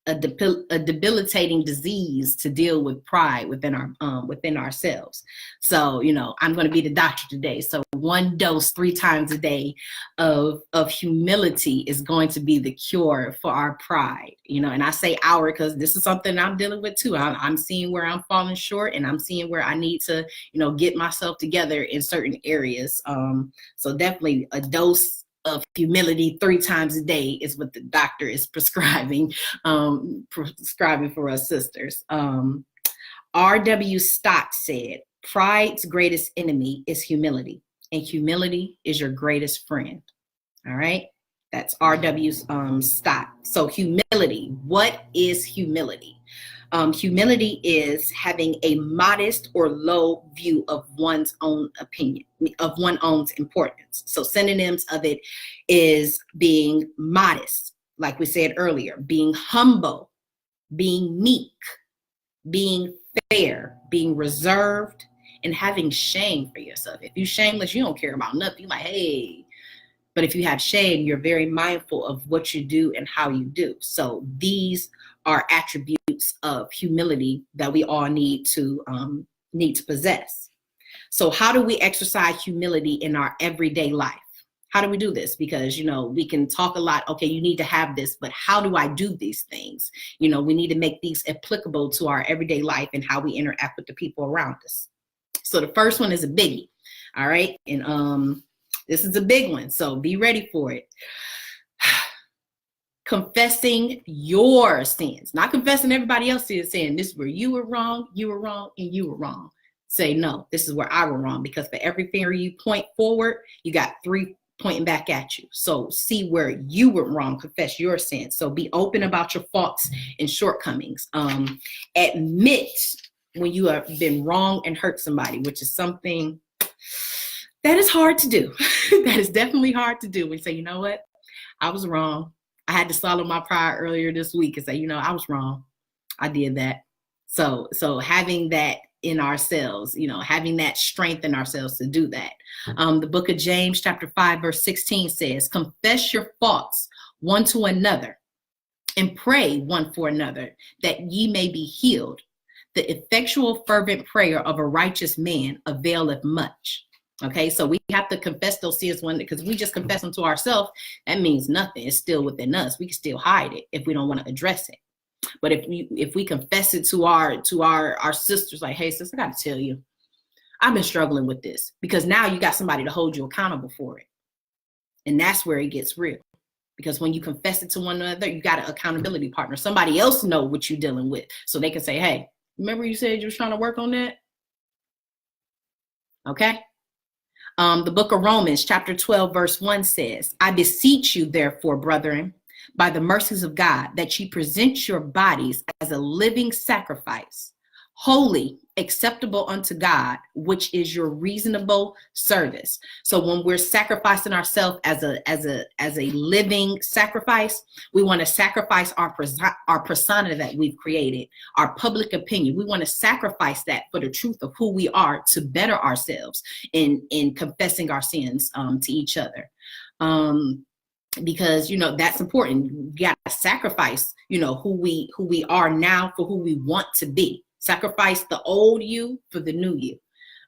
a debilitating disease to deal with pride within ourselves. So, I'm going to be the doctor today. So one dose 3 times a day of humility is going to be the cure for our pride, and I say our, because this is something I'm dealing with too. I'm seeing where I'm falling short, and I'm seeing where I need to, get myself together in certain areas. So definitely a dose of humility 3 times a day is what the doctor is prescribing for us sisters. R.W. Stott said, pride's greatest enemy is humility, and humility is your greatest friend. All right. That's R.W. Stott. So humility, what is humility? Humility is having a modest or low view of one's own opinion, of one's own importance. So synonyms of it is being modest, like we said earlier, being humble, being meek, being fair, being reserved, and having shame for yourself. If you're shameless, you don't care about nothing. You're like, hey. But if you have shame, you're very mindful of what you do and how you do. So these are attributes of humility that we all need to possess. So how do we exercise humility in our everyday life? How do we do this? Because, we can talk a lot. Okay, you need to have this, but how do I do these things? We need to make these applicable to our everyday life and how we interact with the people around us. So the first one is a biggie. All right. And this is a big one. So be ready for it. Confessing your sins, not confessing everybody else's sin. This is where you were wrong, and you were wrong. Say, no, this is where I were wrong, because for every finger you point forward, you got 3 pointing back at you. So see where you were wrong, confess your sins. So be open about your faults and shortcomings. Admit when you have been wrong and hurt somebody, which is something that is hard to do. That is definitely hard to do. We say, you know what? I was wrong. I had to swallow my pride earlier this week and say, I was wrong. I did that. So having that in ourselves, having that strength in ourselves to do that. The book of James, chapter 5, verse 16 says, confess your faults one to another and pray one for another, that ye may be healed. The effectual fervent prayer of a righteous man availeth much. Okay, so we have to confess those sins because we just confess them to ourselves. That means nothing. It's still within us. We can still hide it if we don't want to address it. But if we confess it to our sisters, like, hey, sis, I got to tell you, I've been struggling with this, because now you got somebody to hold you accountable for it. And that's where it gets real. Because when you confess it to one another, you got an accountability partner. Somebody else know what you're dealing with. So they can say, hey, remember you said you was trying to work on that? Okay. The book of Romans, chapter 12, verse 1 says, I beseech you, therefore, brethren, by the mercies of God, that ye present your bodies as a living sacrifice, holy, acceptable unto God, which is your reasonable service. So when we're sacrificing ourselves as a living sacrifice, we want to sacrifice our persona that we've created, our public opinion. We want to sacrifice that for the truth of who we are, to better ourselves in confessing our sins to each other. Because, you know, that's important. We got to sacrifice, you know, who we are now for who we want to be. Sacrifice the old you for the new you.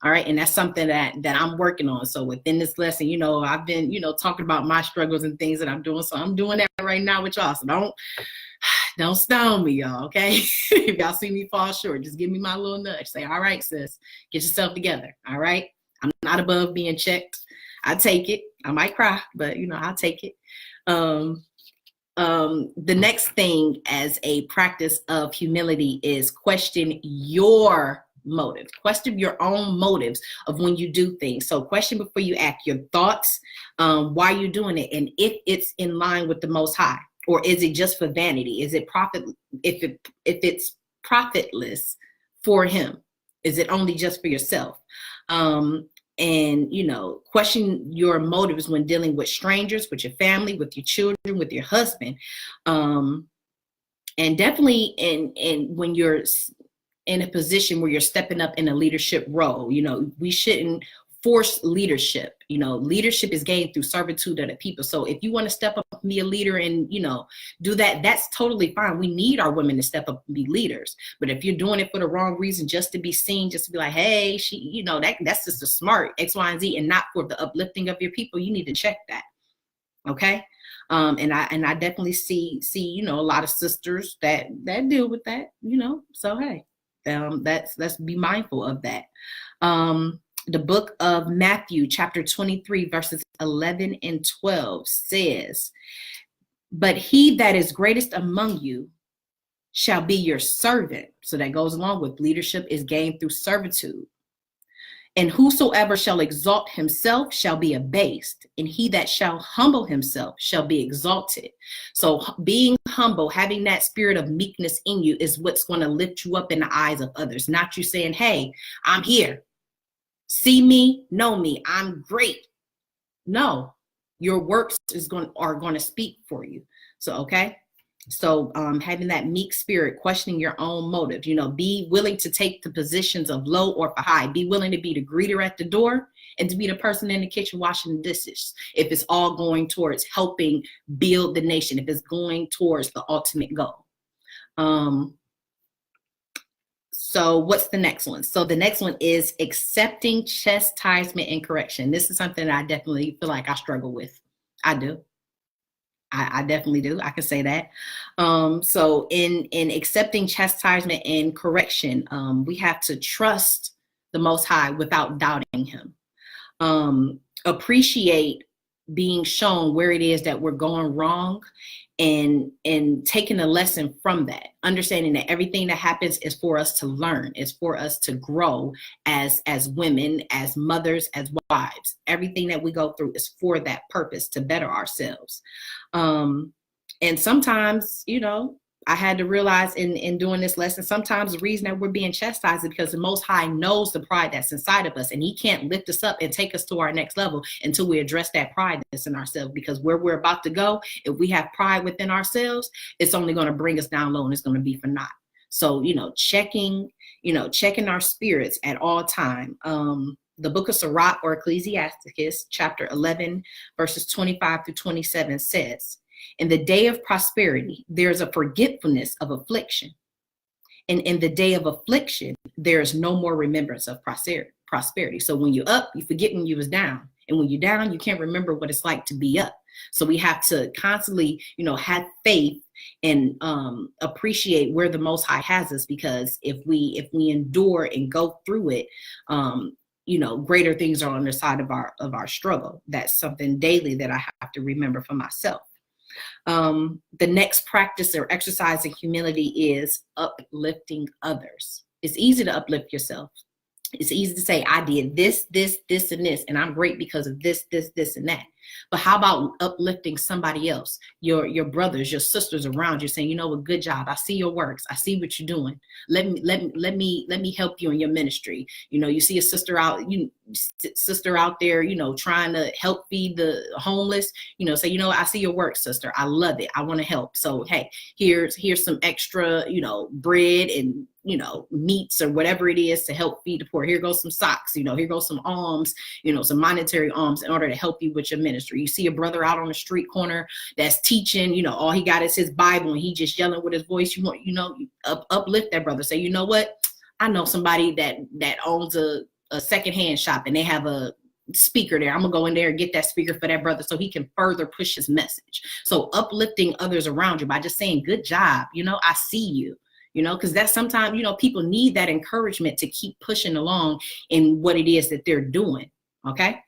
All right. And that's something that I'm working on. So within this lesson, you know, I've been, you know, talking about my struggles and things that I'm doing. So I'm doing that right now with y'all. So don't stone me, y'all. Okay. If y'all see me fall short, just give me my little nudge. Say, all right, sis, get yourself together. All right. I'm not above being checked. I take it. I might cry, but, you know, I'll take it. The next thing as a practice of humility is question your motives. Question your own motives of when you do things. So question before you act, your thoughts, why you're doing it, and if it's in line with the Most High, or is it just for vanity? Is it profit? If it's profitless for Him, is it only just for yourself? And, you know, question your motives when dealing with strangers, with your family, with your children, with your husband. And definitely when you're in a position where you're stepping up in a leadership role, you know, we shouldn't force leadership. You know, leadership is gained through servitude of the people. So if you want to step up and be a leader and, you know, do that, that's totally fine. We need our women to step up and be leaders. But if you're doing it for the wrong reason, just to be seen, just to be like, hey, she, you know, that's just a smart X, Y, and Z, and not for the uplifting of your people, you need to check that. Okay. And I definitely see, you know, a lot of sisters that deal with that, you know, so, hey, let's be mindful of that. The book of Matthew, chapter 23, verses 11 and 12 says, but he that is greatest among you shall be your servant. So that goes along with leadership is gained through servitude. And whosoever shall exalt himself shall be abased, and he that shall humble himself shall be exalted. So being humble, having that spirit of meekness in you is what's going to lift you up in the eyes of others. Not you saying, hey, I'm here. See me, know me, I'm great. No, your works are going to speak for you. So, okay. So having that meek spirit, questioning your own motive, you know, be willing to take the positions of low or for high. Be willing to be the greeter at the door and to be the person in the kitchen washing the dishes. If it's all going towards helping build the nation, if it's going towards the ultimate goal. So what's the next one? So the next one is accepting chastisement and correction. This is something that I definitely feel like I struggle with. I do. I definitely do. I can say that. So in accepting chastisement and correction, we have to trust the Most High without doubting Him. Appreciate being shown where it is that we're going wrong, and taking a lesson from that, understanding that everything that happens is for us to learn, is for us to grow as women, as mothers, as wives. Everything that we go through is for that purpose, to better ourselves. And sometimes, you know, I had to realize in doing this lesson, sometimes the reason that we're being chastised is because the Most High knows the pride that's inside of us, and He can't lift us up and take us to our next level until we address that pride that's in ourselves. Because where we're about to go, if we have pride within ourselves, it's only going to bring us down low, and it's going to be for naught. So, you know, checking our spirits at all time. The book of Sirach, or Ecclesiasticus, chapter 11, verses 25 through 27 says, in the day of prosperity, there's a forgetfulness of affliction. And in the day of affliction, there is no more remembrance of prosperity. So when you're up, you forget when you was down. And when you're down, you can't remember what it's like to be up. So we have to constantly, you know, have faith and appreciate where the Most High has us. Because if we endure and go through it, you know, greater things are on the side of our struggle. That's something daily that I have to remember for myself. The next practice or exercise in humility is uplifting others. It's easy to uplift yourself. It's easy to say, I did this, this, this, and this, and I'm great because of this, this, this, and that. But how about uplifting somebody else, your brothers, your sisters around you, saying, you know what, good job. I see your works. I see what you're doing. Let me help you in your ministry. You know, you see a sister out there, you know, trying to help feed the homeless, you know, say, you know, I see your work, sister. I love it. I want to help. So, hey, here's some extra, you know, bread and, you know, meats or whatever it is to help feed the poor. Here goes some socks, you know, here goes some alms, you know, some monetary alms in order to help you with your ministry. You see a brother out on the street corner that's teaching, you know, all he got is his Bible and he just yelling with his voice. You want, you know, uplift that brother. Say, you know what? I know somebody that owns a secondhand shop and they have a speaker there. I'm gonna go in there and get that speaker for that brother so he can further push his message. So uplifting others around you by just saying, good job, you know, I see you. You know, because that's sometimes, you know, people need that encouragement to keep pushing along in what it is that they're doing. Okay.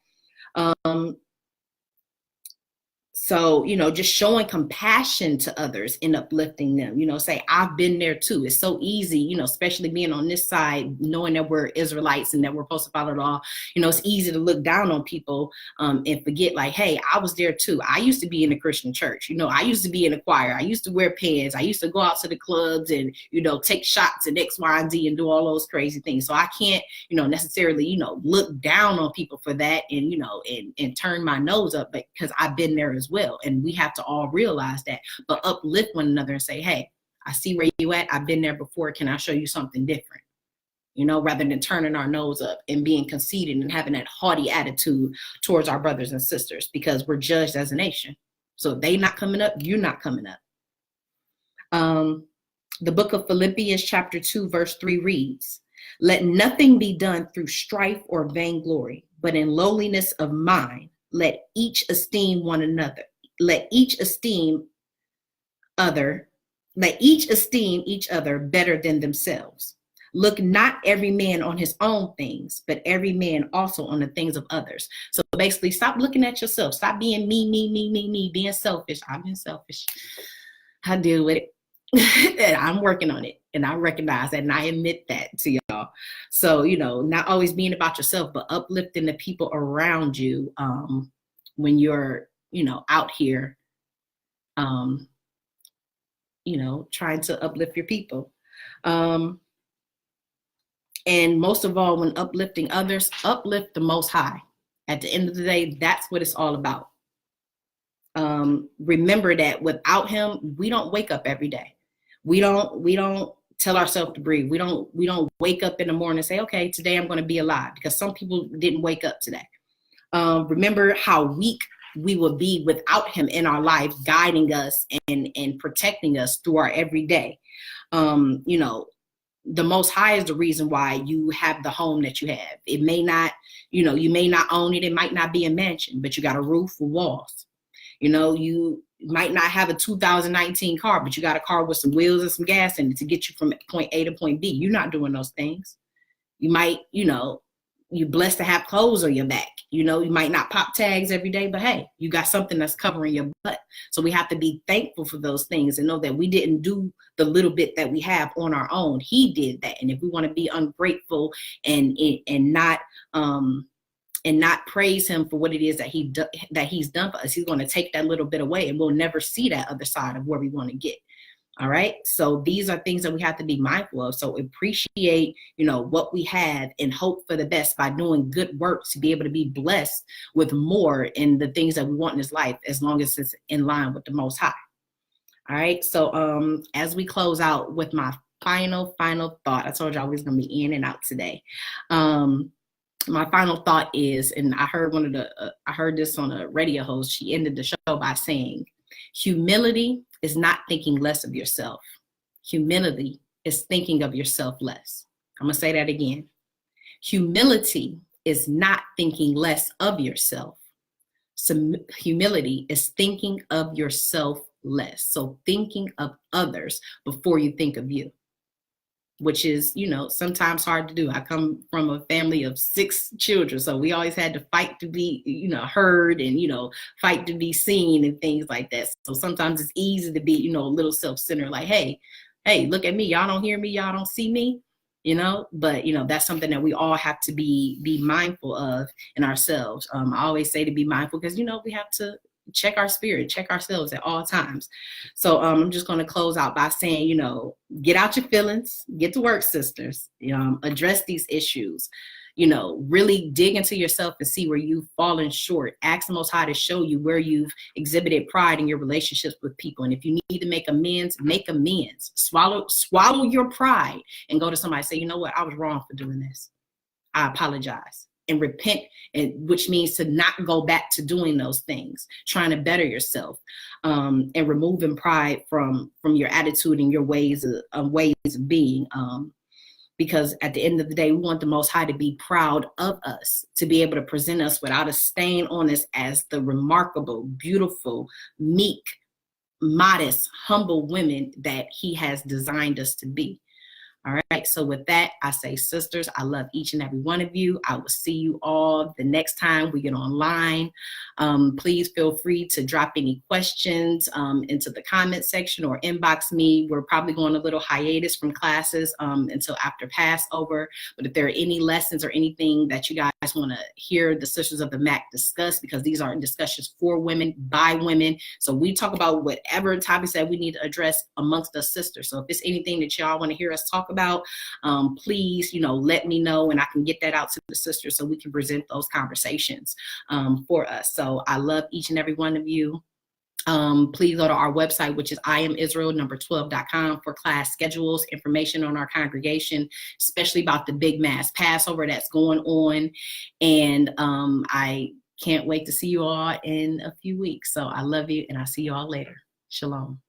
So, you know, just showing compassion to others and uplifting them, you know, say, I've been there too. It's so easy, you know, especially being on this side, knowing that we're Israelites and that we're supposed to follow the law. You know, it's easy to look down on people and forget, like, hey, I was there too. I used to be in a Christian church. You know, I used to be in a choir. I used to wear pants. I used to go out to the clubs and, you know, take shots and X, Y, and Z and do all those crazy things. So I can't, you know, necessarily, you know, look down on people for that and, you know, and turn my nose up, but because I've been there as well. And we have to all realize that, but uplift one another and say, hey, I see where you at. I've been there before. Can I show you something different? You know, rather than turning our nose up and being conceited and having that haughty attitude towards our brothers and sisters, because we're judged as a nation. So if they not coming up, you're not coming up. The book of Philippians chapter 2, verse 3 reads, let nothing be done through strife or vainglory, but in lowliness of mind, let each esteem one another. Let each esteem each other better than themselves. Look not every man on his own things, but every man also on the things of others. So basically, stop looking at yourself. Stop being me, being selfish. I've been selfish. I deal with it. And I'm working on it. And I recognize that and I admit that to y'all. So, you know, not always being about yourself, but uplifting the people around you when you're, you know, out here, you know, trying to uplift your people. And most of all, when uplifting others, uplift the Most High. At the end of the day, that's what it's all about. Remember that without him, we don't wake up every day. We don't tell ourselves to breathe. We don't wake up in the morning and say, okay, today I'm going to be alive, because some people didn't wake up today. Remember how weak we will be without him in our life, guiding us and protecting us through our everyday. You know, the Most High is the reason why you have the home that you have. It may not, you know, you may not own it. It might not be a mansion, but you got a roof with walls. You know, you might not have a 2019 car, but you got a car with some wheels and some gas in it to get you from point A to point B. You're not doing those things. You might, you know, you're blessed to have clothes on your back. You know, you might not pop tags every day, but hey, you got something that's covering your butt. So we have to be thankful for those things and know that we didn't do the little bit that we have on our own. He did that. And if we want to be ungrateful and not praise him for what it is that he's done for us, he's going to take that little bit away and we'll never see that other side of where we want to get. All right. So these are things that we have to be mindful of. So appreciate, you know, what we have and hope for the best by doing good work to be able to be blessed with more in the things that we want in this life, as long as it's in line with the Most High. All right. So as we close out with my final thought, I told you I was going to be in and out today. My final thought is, and I heard this on a radio host. She ended the show by saying, humility is not thinking less of yourself. Humility is thinking of yourself less. I'm going to say that again. Humility is not thinking less of yourself. So humility is thinking of yourself less. So thinking of others before you think of you, which is, you know, sometimes hard to do. I come from a family of 6 children, so we always had to fight to be, you know, heard and, you know, fight to be seen and things like that. So sometimes it's easy to be, you know, a little self-centered, like, hey, look at me. Y'all don't hear me. Y'all don't see me. but that's something that we all have to be mindful of in ourselves. I always say to be mindful because we have to check our spirit, check ourselves at all times. So I'm just going to close out by saying, get out your feelings, get to work, sisters, address these issues, really dig into yourself and see where you've fallen short. Ask the Most High to show you where you've exhibited pride in your relationships with people. And if you need to make amends, make amends. Swallow your pride and go to somebody and say, you know what, I was wrong for doing this. I apologize. And repent, which means to not go back to doing those things, trying to better yourself, and removing pride from your attitude and your ways of being. Because at the end of the day, we want the Most High to be proud of us, to be able to present us without a stain on us as the remarkable, beautiful, meek, modest, humble women that He has designed us to be. All right. So with that, I say, sisters, I love each and every one of you. I will see you all the next time we get online. Please feel free to drop any questions into the comment section or inbox me. We're probably going a little hiatus from classes until after Passover. But if there are any lessons or anything that you guys want to hear the Sisters of the MAC discuss, because these are discussions for women, by women. So we talk about whatever topics that we need to address amongst the sisters. So if it's anything that y'all want to hear us talk about, please, let me know and I can get that out to the sisters so we can present those conversations for us. So I love each and every one of you. Please go to our website, which is IamIsrael12.com for class schedules, information on our congregation, especially about the big mass Passover that's going on. And I can't wait to see you all in a few weeks. So I love you and I'll see you all later. Shalom.